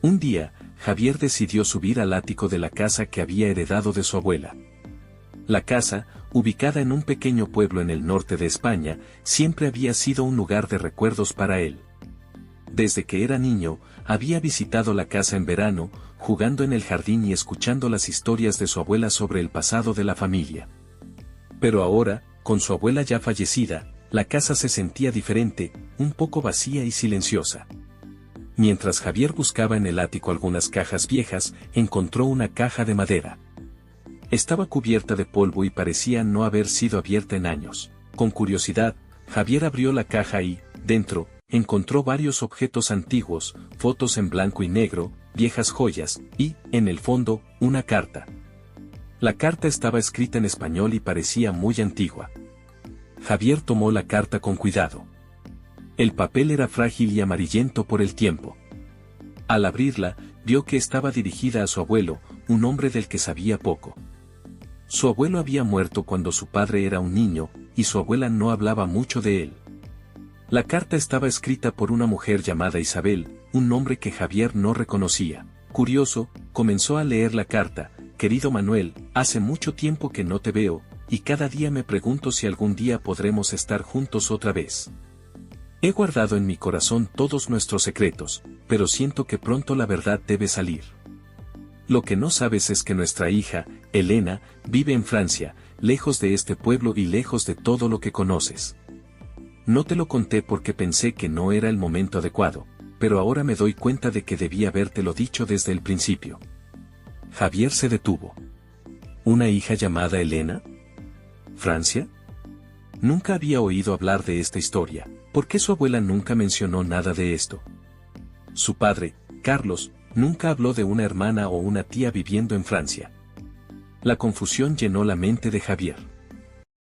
Un día, Javier decidió subir al ático de la casa que había heredado de su abuela. La casa, ubicada en un pequeño pueblo en el norte de España, siempre había sido un lugar de recuerdos para él. Desde que era niño, había visitado la casa en verano, jugando en el jardín y escuchando las historias de su abuela sobre el pasado de la familia. Pero ahora, con su abuela ya fallecida, la casa se sentía diferente, un poco vacía y silenciosa. Mientras Javier buscaba en el ático algunas cajas viejas, encontró una caja de madera. Estaba cubierta de polvo y parecía no haber sido abierta en años. Con curiosidad, Javier abrió la caja y, dentro, encontró varios objetos antiguos, fotos en blanco y negro, viejas joyas, y, en el fondo, una carta. La carta estaba escrita en español y parecía muy antigua. Javier tomó la carta con cuidado. El papel era frágil y amarillento por el tiempo. Al abrirla, vio que estaba dirigida a su abuelo, un hombre del que sabía poco. Su abuelo había muerto cuando su padre era un niño, y su abuela no hablaba mucho de él. La carta estaba escrita por una mujer llamada Isabel, un nombre que Javier no reconocía. Curioso, comenzó a leer la carta: «Querido Manuel, hace mucho tiempo que no te veo, y cada día me pregunto si algún día podremos estar juntos otra vez. He guardado en mi corazón todos nuestros secretos, pero siento que pronto la verdad debe salir. Lo que no sabes es que nuestra hija, Elena, vive en Francia, lejos de este pueblo y lejos de todo lo que conoces. No te lo conté porque pensé que no era el momento adecuado, pero ahora me doy cuenta de que debí habértelo dicho desde el principio». Javier se detuvo. ¿Una hija llamada Elena? ¿Francia? Nunca había oído hablar de esta historia. ¿Por qué su abuela nunca mencionó nada de esto? Su padre, Carlos, nunca habló de una hermana o una tía viviendo en Francia. La confusión llenó la mente de Javier.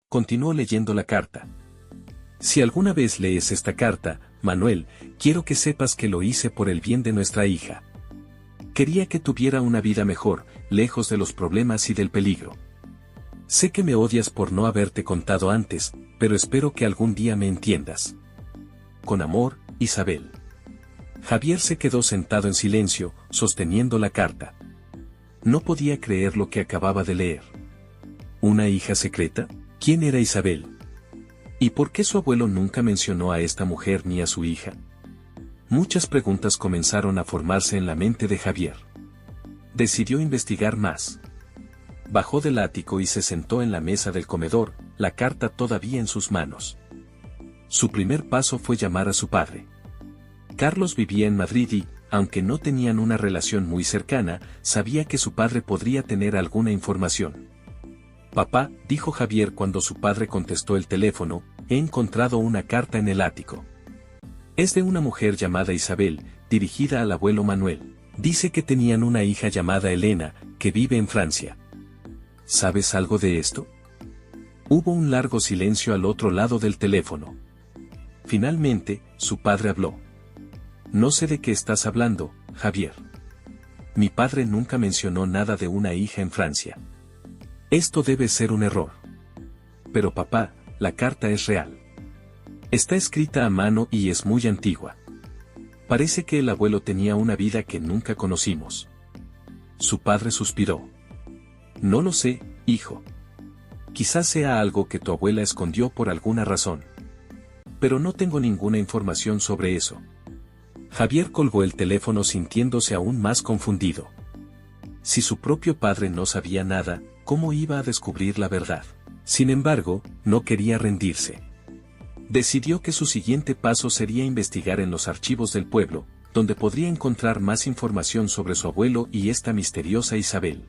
Continuó leyendo la carta. «Si alguna vez lees esta carta, Manuel, quiero que sepas que lo hice por el bien de nuestra hija. Quería que tuviera una vida mejor, lejos de los problemas y del peligro. Sé que me odias por no haberte contado antes, pero espero que algún día me entiendas. Con amor, Isabel». Javier se quedó sentado en silencio, sosteniendo la carta. No podía creer lo que acababa de leer. ¿Una hija secreta? ¿Quién era Isabel? ¿Y por qué su abuelo nunca mencionó a esta mujer ni a su hija? Muchas preguntas comenzaron a formarse en la mente de Javier. Decidió investigar más. Bajó del ático y se sentó en la mesa del comedor, la carta todavía en sus manos. Su primer paso fue llamar a su padre. Carlos vivía en Madrid y, aunque no tenían una relación muy cercana, sabía que su padre podría tener alguna información. «Papá», dijo Javier cuando su padre contestó el teléfono, «he encontrado una carta en el ático. Es de una mujer llamada Isabel, dirigida al abuelo Manuel. Dice que tenían una hija llamada Elena, que vive en Francia. ¿Sabes algo de esto?». Hubo un largo silencio al otro lado del teléfono. Finalmente, su padre habló. «No sé de qué estás hablando, Javier. Mi padre nunca mencionó nada de una hija en Francia. Esto debe ser un error». «Pero papá, la carta es real. Está escrita a mano y es muy antigua. Parece que el abuelo tenía una vida que nunca conocimos». Su padre suspiró. «No lo sé, hijo. Quizás sea algo que tu abuela escondió por alguna razón. Pero no tengo ninguna información sobre eso». Javier colgó el teléfono sintiéndose aún más confundido. Si su propio padre no sabía nada, ¿cómo iba a descubrir la verdad? Sin embargo, no quería rendirse. Decidió que su siguiente paso sería investigar en los archivos del pueblo, donde podría encontrar más información sobre su abuelo y esta misteriosa Isabel.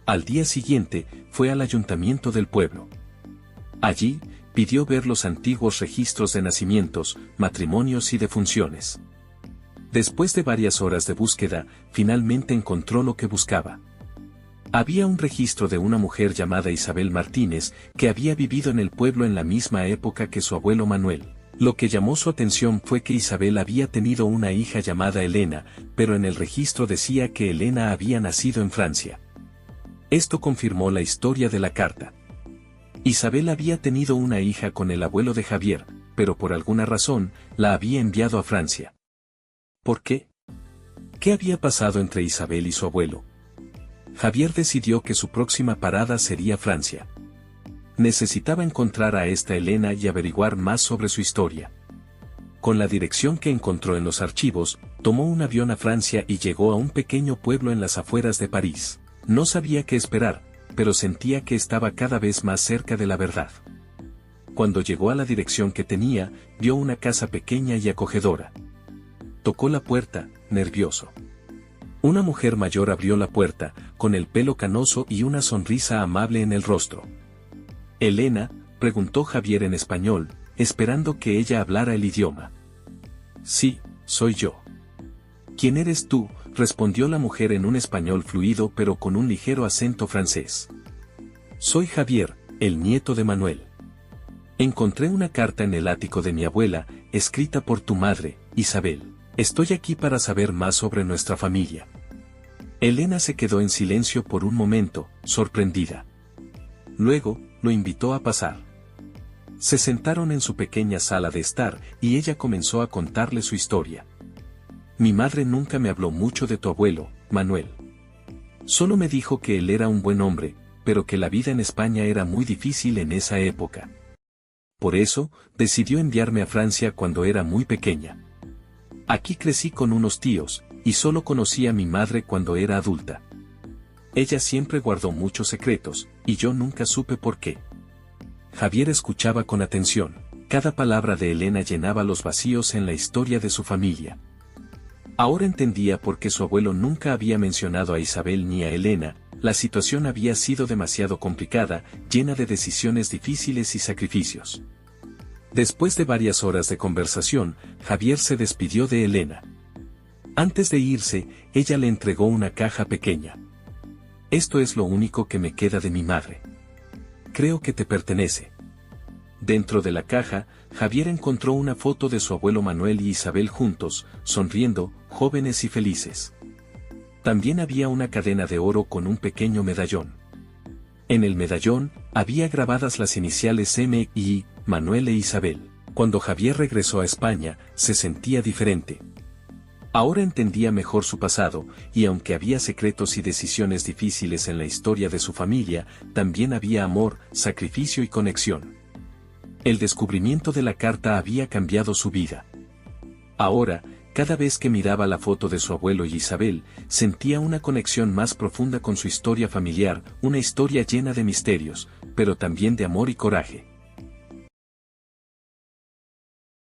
Al día siguiente, fue al ayuntamiento del pueblo. Allí, pidió ver los antiguos registros de nacimientos, matrimonios y defunciones. Después de varias horas de búsqueda, finalmente encontró lo que buscaba. Había un registro de una mujer llamada Isabel Martínez, que había vivido en el pueblo en la misma época que su abuelo Manuel. Lo que llamó su atención fue que Isabel había tenido una hija llamada Elena, pero en el registro decía que Elena había nacido en Francia. Esto confirmó la historia de la carta. Isabel había tenido una hija con el abuelo de Javier, pero por alguna razón, la había enviado a Francia. ¿Por qué? ¿Qué había pasado entre Isabel y su abuelo? Javier decidió que su próxima parada sería Francia. Necesitaba encontrar a esta Elena y averiguar más sobre su historia. Con la dirección que encontró en los archivos, tomó un avión a Francia y llegó a un pequeño pueblo en las afueras de París. No sabía qué esperar, pero sentía que estaba cada vez más cerca de la verdad. Cuando llegó a la dirección que tenía, vio una casa pequeña y acogedora. Tocó la puerta, nervioso. Una mujer mayor abrió la puerta, con el pelo canoso y una sonrisa amable en el rostro. «Elena», preguntó Javier en español, esperando que ella hablara el idioma. «Sí, soy yo». «¿Quién eres tú?», respondió la mujer en un español fluido pero con un ligero acento francés. «Soy Javier, el nieto de Manuel. Encontré una carta en el ático de mi abuela, escrita por tu madre, Isabel. Estoy aquí para saber más sobre nuestra familia». Elena se quedó en silencio por un momento, sorprendida. Luego, lo invitó a pasar. Se sentaron en su pequeña sala de estar, y ella comenzó a contarle su historia. «Mi madre nunca me habló mucho de tu abuelo, Manuel. Solo me dijo que él era un buen hombre, pero que la vida en España era muy difícil en esa época. Por eso, decidió enviarme a Francia cuando era muy pequeña. Aquí crecí con unos tíos, y solo conocí a mi madre cuando era adulta. Ella siempre guardó muchos secretos, y yo nunca supe por qué». Javier escuchaba con atención. Cada palabra de Elena llenaba los vacíos en la historia de su familia. Ahora entendía por qué su abuelo nunca había mencionado a Isabel ni a Elena. La situación había sido demasiado complicada, llena de decisiones difíciles y sacrificios. Después de varias horas de conversación, Javier se despidió de Elena. Antes de irse, ella le entregó una caja pequeña. «Esto es lo único que me queda de mi madre. Creo que te pertenece». Dentro de la caja, Javier encontró una foto de su abuelo Manuel y Isabel juntos, sonriendo, jóvenes y felices. También había una cadena de oro con un pequeño medallón. En el medallón, había grabadas las iniciales M.I., Manuel e Isabel. Cuando Javier regresó a España, se sentía diferente. Ahora entendía mejor su pasado, y aunque había secretos y decisiones difíciles en la historia de su familia, también había amor, sacrificio y conexión. El descubrimiento de la carta había cambiado su vida. Ahora, cada vez que miraba la foto de su abuelo y Isabel, sentía una conexión más profunda con su historia familiar, una historia llena de misterios, pero también de amor y coraje.